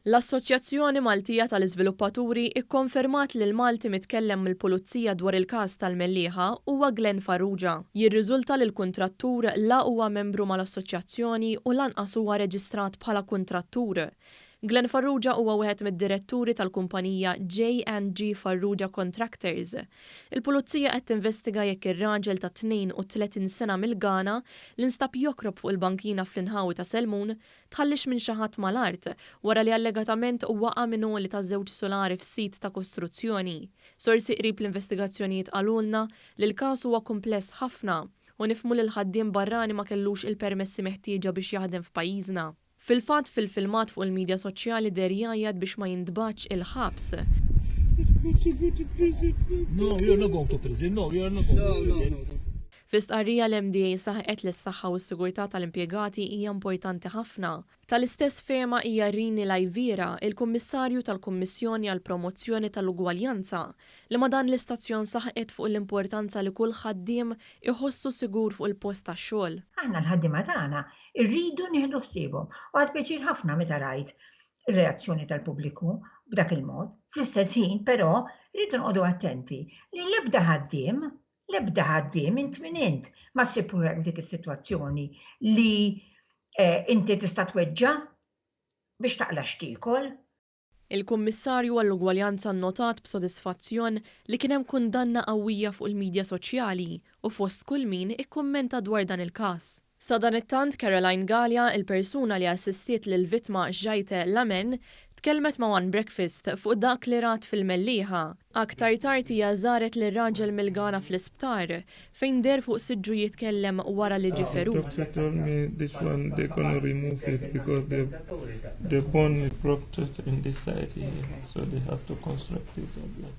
L-Assoċjazzjoni Maltija tal-Iżviluppaturi ikkonfermat li l-Malti mitkellem mill-Pulizija dwar il-każ tal-mellieħa huwa Glenn Farrugia. Jirriżulta li l-kuntrattur la huwa membru mal-assoċjazzjoni u lanqas huwa reġistrat bħala kuntrattur. Glenn Farrugia huwa wieħed mid-diretturi tal-kumpanija J&G Farrugia Contractors. Il-Pulizija qed tinvestiga jekk ir-raġel ta' 32 sena mill-Ghana li nstab jokrob fuq il-bankina fl-inħawi ta' Selmun tħallix minn xi ħadd mal-art wara li allegatament waqa' minnu li ta' żewġ solari f'sit ta' kostruzzjoni. Sorsi qrib l-investigazzjonijiet qalulna li l-każ huwa kumpless ħafna u nifhmu li l-ħaddiem barrani ma kellux il-permessi meħtieġa biex jaħdem f'pajjiżna. Fil-fatt fil-filmat fuq il-medja soċjali der jgħid biex ma jintbaċ il-ħabs. No, you're not going to prison. No, you're not going to prison. Fl-istqarrija l-MDA saħqet li s-saħħa u s-sigurtà tal-impjegati hija importanti ħafna. Tal-istess fema hija Rini Lajvira, il-Kummissarju tal-Kummissjoni għall Promozzjoni tal-Ugwaljanza, li ma dan l-istazzjon saħqet fuq l-importanza li kull ħaddiem iħossu sigur fuq il-post tax-xogħol. Aħna l-ħaddiema tagħna rridu nieħdu ħsiebhom u għad pjaċir ħafna meta rajt ir-reazzjoni tal-pubbliku b'dak il-mod. Fl-istess ħin però rridu nqogħdu attenti li l-ebda ħaddiem int minn int ma ssibhom dik is-sitwazzjoni li inti tista' tweġġa' biex taqla x'tiekol. Il-Kummissarju għall-Ugwaljanza nnotat b'sodisfazzjon li kien hemm kundanna qawwija fuq il-medja soċjali u fost kull min ikkummenta dwar dan il-każ. Sa dan it-tant Caroline Gallia, il-persuna li assistiet lill-vittma Ġajte Lamen, tkellmet ma' One Breakfast fuq dak li rat fil-mellieħa. Aktar tard hija żaret lir-raġel mill-Ghana fl-isptar fejn der fuq siġġu jitkellem wara li ġie ferut. Doctor told me this one they're going to remove it because the bone is ruptured in this side here, so they have to construct it again.